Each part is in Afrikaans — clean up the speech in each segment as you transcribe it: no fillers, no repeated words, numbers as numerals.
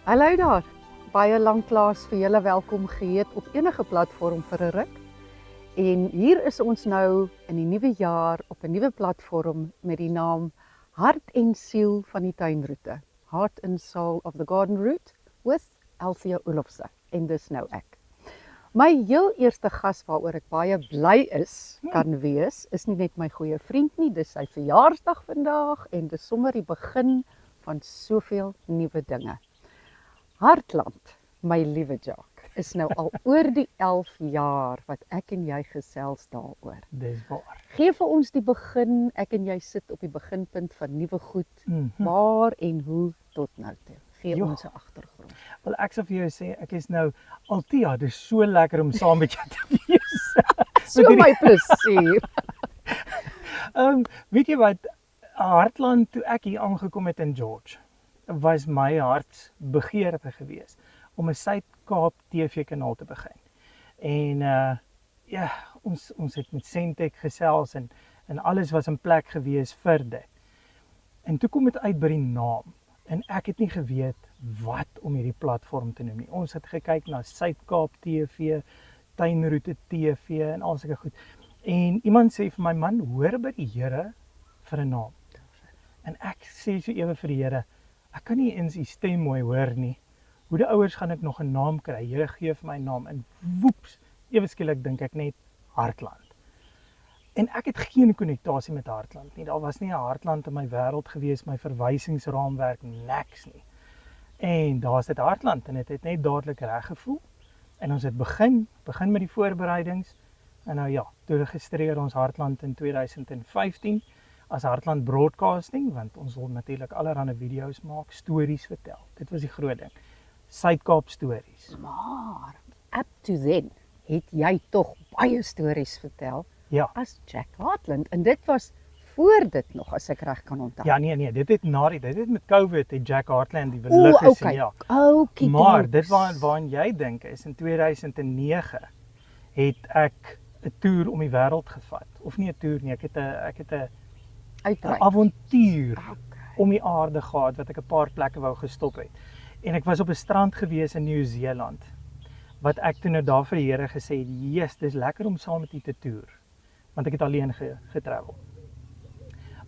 Hallo daar, baie lanklaas vir julle welkom geheet op enige platform vir 'n ruk. En hier is ons nou in die nuwe jaar op 'n nuwe platform met die naam Hart en Siel van die Tuinroete. Heart and Soul of the Garden Route with Elsia Olofse. En dis nou ek. My heel eerste gas waaroor ek baie bly is, kan wees, is nie net my goeie vriend nie, dis sy verjaarsdag vandag en dis sommer die begin van soveel nuwe dinge. Hartland, my liewe Jacques, is nou al oor die 11 jaar wat ek en jy gesels daaroor. Dis waar. Gee vir ons die begin, ek en jy sit op die beginpunt van nuwe goed, waar en hoe tot nou toe. Gee ons 'n agtergrond. Wel, ek sal vir jou sê, ek is nou Althea, dis so lekker om saam met jou te wees. So my plesier. Weet jy wat, Hartland, toe ek hier aangekom het in George, was my hartsbegeerte gewees om 'n Suid-Kaap TV-kanaal te begin. En ja, ons het met Sentech gesels en alles was in plek gewees vir dit. En toe kom dit uit by die naam. En ek het nie geweet wat om hierdie platform te noem nie. Ons het gekyk na Suid-Kaap TV, Tuinroete TV en al sulke goed. En iemand sê vir my, man, hoor by die Here vir 'n naam. En ek sê so ewe vir die Here, ek kan nie eens die stem mooi hoor nie. Hoe die ouers gaan ek nog 'n naam kry? Here gee vir my naam en woeps, ewe skielik dink ek net Hartland. En ek het geen konnektasie met Hartland nie. Daar was nie 'n Hartland in my wêreld gewees, my verwysingsraamwerk, niks nie. En daar's dit Hartland en dit het net dadelik reg gevoel. En ons het begin met die voorbereidings. En nou ja, toe registreer ons Hartland in 2015 as Hartland Broadcasting, want ons wil natuurlik allerlei video's maak, stories vertel. Dit was die groot ding. Suid-Kaap stories. Maar up to then het jy tog baie stories vertel. Ja. As Jack Hartland, en dit was voor dit nog, as ek reg kan onthou. Ja, nee, dit het met COVID het Jack Hartland die lig gesien, ja. Okay, maar dit waaraan jy dink is in 2009 het ek 'n toer om die wêreld gevat. Of nie 'n toer nie, ek het 'n avontuur om die aarde gehad wat ek 'n paar plekke wou gestop het. En ek was op 'n strand gewees in Nieu-Seeland. Wat ek toe nou daar vir die Here gesê het, "Jesus, dis lekker om saam met U te toer." Want ek het alleen getravel.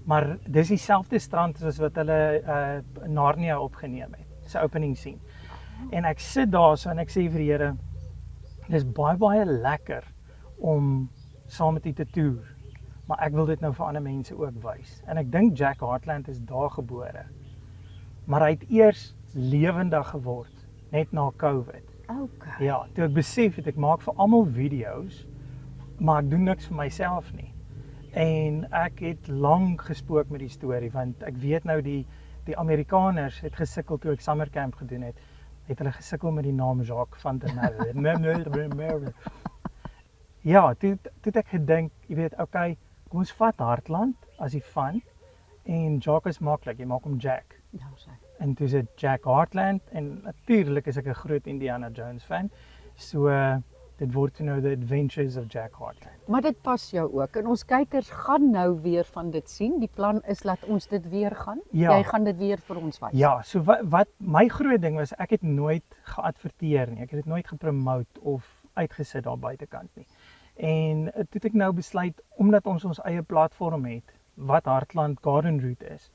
Maar dis dieselfde strand as wat hulle Narnia opgeneem het. Dis 'n opening scene. En ek sit daar so en ek sê vir die Here, dis baie lekker om saam met U te toer. Maar ek wil dit nou vir ander mense ook wys. En ek dink Jack Hartland is daar gebore. Maar hy het eers lewendig geword net na COVID. Okay. Ja, toe ek besef het ek maak vir almal video's, maar ek doen niks vir myself nie. En ek het lank gespook met die storie want ek weet nou die Amerikaners het gesukkel toe ek summer camp gedoen het. Het hulle gesukkel met die naam Jacques van der Merwe. Ja, toe het ek gedink, jy weet, okay, kom ons vat Hartland as die van en Jacques is maklik, jy maak hom Jack. Nou sê. En toe is dit Jack Hartland en natuurlik is ek 'n groot Indiana Jones fan. So dit word toe nou The Adventures of Jack Hartland. Maar dit pas jou ook en ons kykers gaan nou weer van dit sien. Die plan is laat ons dit weer gaan. Ja. Jy gaan dit weer vir ons wys. Ja, so wat my groot ding was, ek het nooit geadverteer nie. Ek het dit nooit gepromote of uitgesit daar buitekant nie. En toe het ek nou besluit omdat ons eie platform het wat Hartland Garden Route is.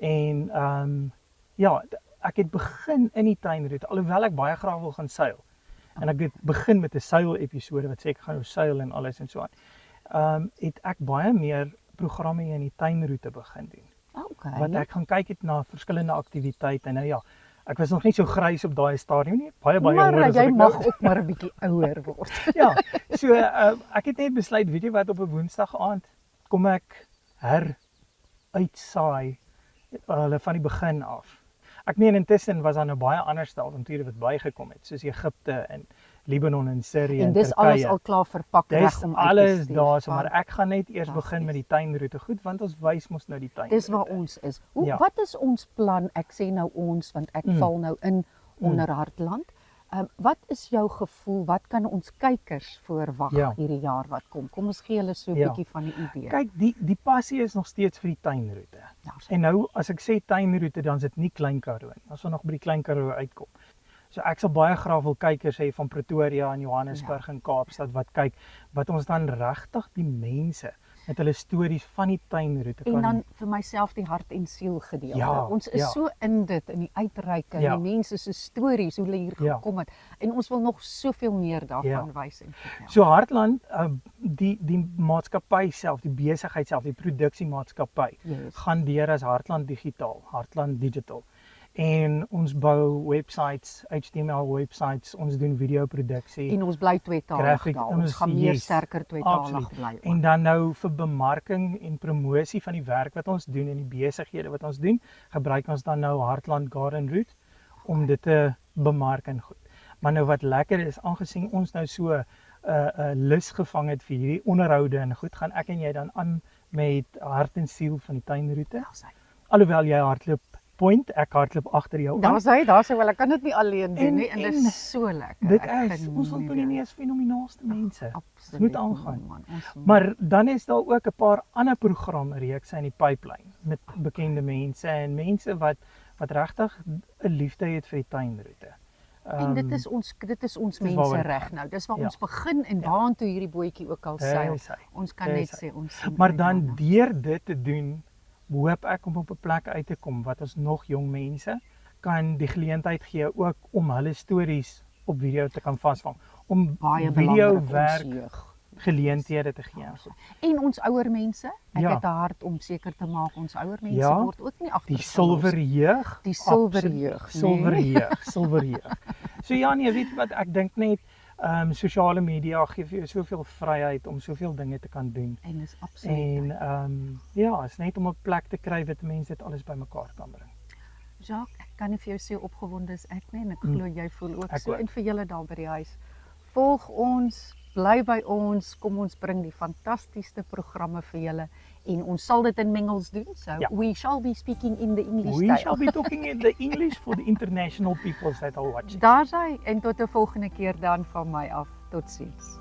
En ja, ek het begin in die tuinroete alhoewel ek baie graag wil gaan seil. En ek het begin met 'n seil episode wat sê ek gaan nou seil en alles en so aan. Het ek baie meer programme in die tuinroete begin doen. Okay. Wat ek gaan kyk het na verskillende aktiwiteite. Nou ja, ek was nog nie so grys op daai stadium nie. Baie maar hoor as jy ek mag nou. ook maar 'n bietjie ouer word. Ja, so ek het net besluit, weet jy wat, op 'n Woensdag aand kom ek uitsaai hulle van die begin af. Ek meen intussen was daar nou baie ander avonture wat bygekom het, soos Egipte en Libanon en Sirië en dis Turkye. alles al klaar verpak Dis reg om uit te alles stuur. daar, so, maar ek gaan net eers begin met die tuinroete goed, want ons wys mos nou die tuinroete. Dis waar ons is. Ja. Wat is ons plan? Ek sê nou ons want ek val nou in onder Hartland. Wat is jou gevoel? Wat kan ons kykers verwag Ja. hierdie jaar wat kom? Kom ons gee hulle so 'n Ja. bietjie van 'n idee. Kyk, die passie is nog steeds vir die tuinroete. En nou as ek sê tuinroete, dan is dit nie Klein Karoo nie. As ons nog by die Klein Karoo uitkom. So ek sal baie graag wil kykers hê van Pretoria en Johannesburg en Kaapstad wat kyk wat ons dan regtig die mense met hulle stories van die tuinroete En kan. dan vir myself die hart en siel gedeelte. Ja, Ons is ja. so in dit in die uitreike, Ja. die mense se stories hoe hulle hier Ja. gekom het en ons wil nog soveel meer daarvan Ja. wys en vertel. So Hartland, die maatskappy self, die besigheid self, die produksiemaatskappy Yes. gaan deur as Hartland Digitaal, Hartland Digital. En ons bou websites, HTML websites, ons doen videoproduksie. En ons bly tweetalig Graphic, daar. en Ons ons- gaan meer yes, sterker tweetalig absoluut. bly. En dan nou vir bemarking en promosie van die werk wat ons doen en die besighede wat ons doen, gebruik ons dan nou Hartland Garden Route om dit te bemark en goed. Maar nou wat lekker is, aangesien ons nou so 'n lus gevang het vir hierdie onderhoude en goed, gaan ek en jy dan aan met hart en siel van die tuinroete. Daar's hy. Alhoewel jy hardloop point, ek hardloop agter jou aan. Daar's hy wel. Ek kan dit nie alleen doen En- nie en dit en is so lekker. Dit Ek is, geniet ons Antonie is fenominaalste mense. Absoluut. Dit moet aangaan. Man, ons moet. Maar dan is daar ook 'n paar ander programreekse in die pipeline met bekende mense en mense wat regtig 'n liefde het vir die tuinroete. En dit is ons dis mense waaroor dit reg gaan. nou. Dis waar Ja. ons begin en waartoe hierdie bootjie ook al seil. Dis hy. Ons kan Dis net hy. sê ons sien Maar uit dan daarna. deur dit te doen, hoop ek om op 'n plek uit te kom wat ons nog jong mense kan die geleentheid gee ook om hulle stories op video te kan vasvang, om Baie video belangrik, ons werk jeug. geleenthede te gee. En ons ouer mense. Ek Ja. het 'n hart om seker te maak ons ouer mense Ja. word ook nie Die agtergelos. silwer jeug. Die silwer absoluut. jeug, Silwer nee. jeug, silwer jeug. So ja, nee, weet jy wat, ek dink net sosiale media gee vir jou soveel vryheid om soveel dinge te kan doen. En dis absoluut. En ja, is net om 'n plek te kry wat mense dit alles bymekaar kan bring. Jacques, ek kan nie vir jou sê opgewonde is ek nie en ek glo jy voel ook Ek so ook. en vir julle daar by die huis. Volg ons, bly by ons, kom ons bring die fantastiese programme vir julle en ons sal dit in Engels doen. So Ja. we shall be speaking in the English We style. shall be talking in the English for the international peoples that are watching. Daar's hy en tot 'n volgende keer dan van my af. Totsiens.